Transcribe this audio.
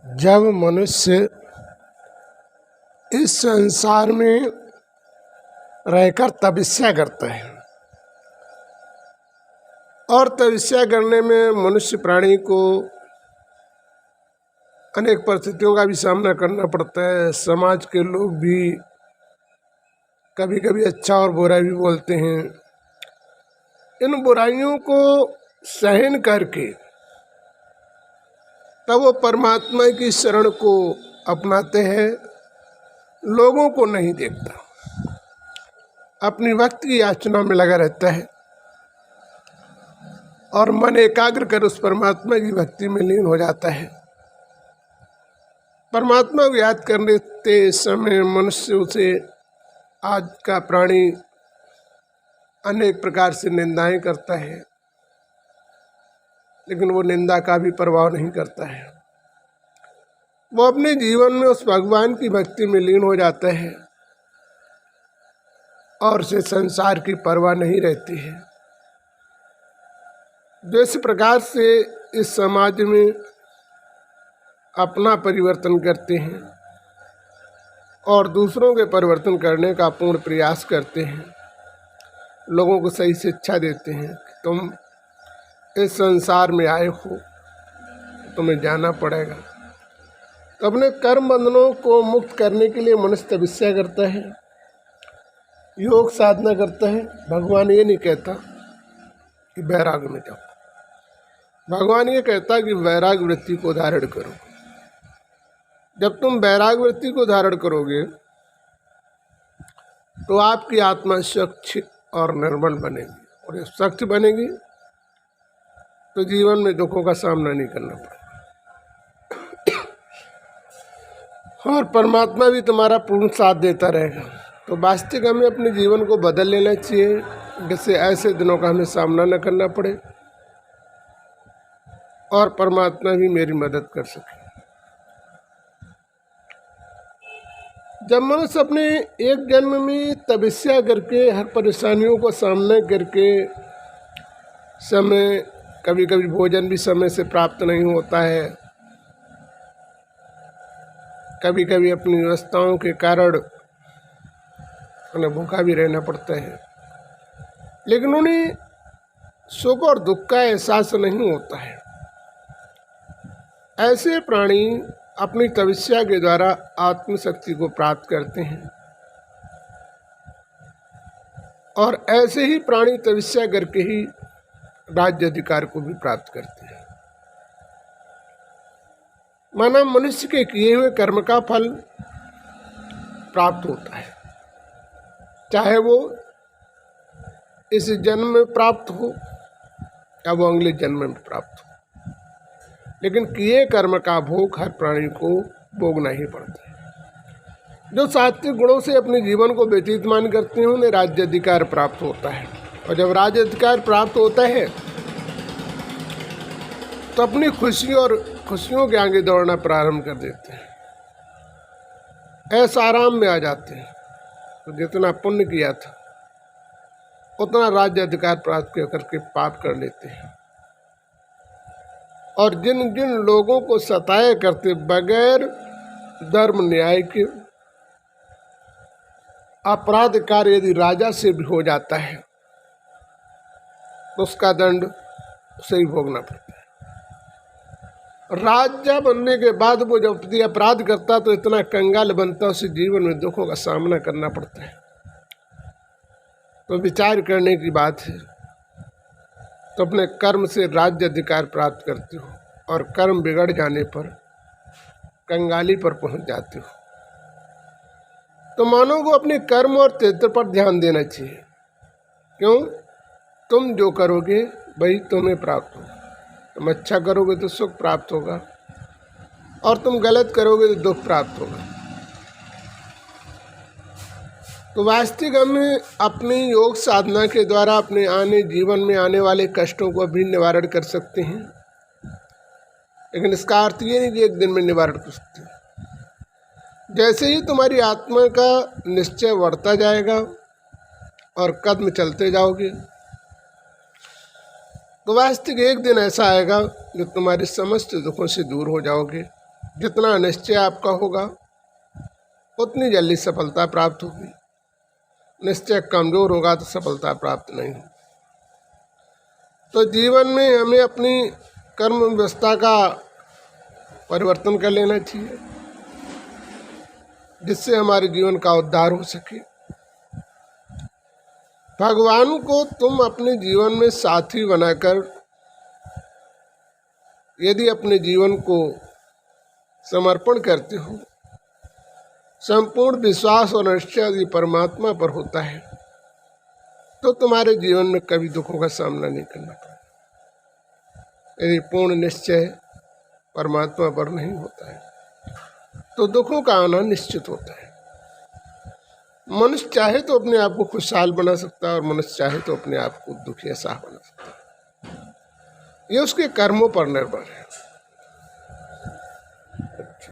जब मनुष्य इस संसार में रहकर तपस्या करता है और तपस्या करने में मनुष्य प्राणी को अनेक परिस्थितियों का भी सामना करना पड़ता है। समाज के लोग भी कभी कभी अच्छा और बुरा भी बोलते हैं। इन बुराइयों को सहन करके तब वो परमात्मा की शरण को अपनाते हैं। लोगों को नहीं देखता, अपनी वक्त की याचना में लगा रहता है और मन एकाग्र कर उस परमात्मा की भक्ति में लीन हो जाता है। परमात्मा को याद करने समय मनुष्य उसे आज का प्राणी अनेक प्रकार से निंदाएं करता है, लेकिन वो निंदा का भी प्रभाव नहीं करता है। वो अपने जीवन में उस भगवान की भक्ति में लीन हो जाता है और उसे संसार की परवाह नहीं रहती है। जिस प्रकार से इस समाज में अपना परिवर्तन करते हैं और दूसरों के परिवर्तन करने का पूर्ण प्रयास करते हैं, लोगों को सही शिक्षा देते हैं कि तुम इस संसार में आए हो, तुम्हें जाना पड़ेगा। तो अपने कर्म बंधनों को मुक्त करने के लिए मनुष्य तपस्या करता है, योग साधना करता है। भगवान ये नहीं कहता कि वैराग्य में जाओ, भगवान ये कहता कि वैराग्य वृत्ति को धारण करो। जब तुम वैराग्य वृत्ति को धारण करोगे तो आपकी आत्मा स्वच्छ और निर्मल बनेगी, और ये स्वच्छ बनेगी तो जीवन में दुखों का सामना नहीं करना पड़ेगा और परमात्मा भी तुम्हारा पूर्ण साथ देता रहेगा। तो वास्तविक हमें अपने जीवन को बदल लेना चाहिए, जिससे ऐसे दिनों का हमें सामना न करना पड़े और परमात्मा भी मेरी मदद कर सके। जब मनुष्य अपने एक जन्म में तपस्या करके हर परेशानियों को सामना करके समय कभी कभी भोजन भी समय से प्राप्त नहीं होता है, कभी कभी अपनी व्यवस्थाओं के कारण उन्हें भूखा भी रहना पड़ता है, लेकिन उन्हें सुख और दुख का एहसास नहीं होता है। ऐसे प्राणी अपनी तपस्या के द्वारा आत्मशक्ति को प्राप्त करते हैं और ऐसे ही प्राणी तपस्या करके ही राज्य अधिकार को भी प्राप्त करते हैं। माना मनुष्य के किए हुए कर्म का फल प्राप्त होता है, चाहे वो इस जन्म में प्राप्त हो या वो अगले जन्म में प्राप्त हो, लेकिन किए कर्म का भोग हर प्राणी को भोगना ही पड़ता है। जो सात्विक गुणों से अपने जीवन को व्यतीतमान करते हैं उन्हें राज्य अधिकार प्राप्त होता है, और जब राज्य अधिकार प्राप्त होता है तो अपनी खुशी और खुशियों के आगे दौड़ना प्रारंभ कर देते हैं, ऐसा आराम में आ जाते हैं। तो जितना पुण्य किया था उतना राज्य अधिकार प्राप्त करके पाप कर लेते हैं। और जिन जिन लोगों को सताया करते बगैर धर्म न्याय के अपराध कार्य यदि राजा से भी हो जाता है तो उसका दंड उसे ही भोगना पड़ता है। राजा बनने के बाद वो जब अपराध करता तो इतना कंगाल बनता, उसे जीवन में दुखों का सामना करना पड़ता है। तो विचार करने की बात है। तो अपने कर्म से राज्य अधिकार प्राप्त करते हो और कर्म बिगड़ जाने पर कंगाली पर पहुंच जाते हो। तो मानव को अपने कर्म और चरित्र पर ध्यान देना चाहिए। क्यों? तुम जो करोगे वही तुम्हें प्राप्त होगा। तुम अच्छा करोगे तो सुख प्राप्त होगा और तुम गलत करोगे तो दुख प्राप्त होगा। तो वास्तविक हमें अपनी योग साधना के द्वारा अपने जीवन में आने वाले कष्टों को भी निवारण कर सकते हैं, लेकिन इसका अर्थ ये नहीं कि एक दिन में निवारण कर सकते हैं। जैसे ही तुम्हारी आत्मा का निश्चय बढ़ता जाएगा और कदम चलते जाओगे तो वास्तविक एक दिन ऐसा आएगा जो तुम्हारे समस्त दुखों से दूर हो जाओगे, जितना निश्चय आपका होगा उतनी जल्दी सफलता प्राप्त होगी। निश्चय कमजोर होगा तो सफलता प्राप्त नहीं होगी। तो जीवन में हमें अपनी कर्म व्यवस्था का परिवर्तन कर लेना चाहिए, जिससे हमारे जीवन का उद्धार हो सके। भगवान को तुम अपने जीवन में साथी बनाकर यदि अपने जीवन को समर्पण करते हो, संपूर्ण विश्वास और निश्चय यदि परमात्मा पर होता है, तो तुम्हारे जीवन में कभी दुखों का सामना नहीं करना पड़ेगा। यदि पूर्ण निश्चय परमात्मा पर नहीं होता है तो दुखों का आना निश्चित होता है। मनुष्य चाहे तो अपने आप को खुशहाल बना सकता है और मनुष्य चाहे तो अपने आप को दुखी असाह बना सकता है। ये उसके कर्मों पर निर्भर है।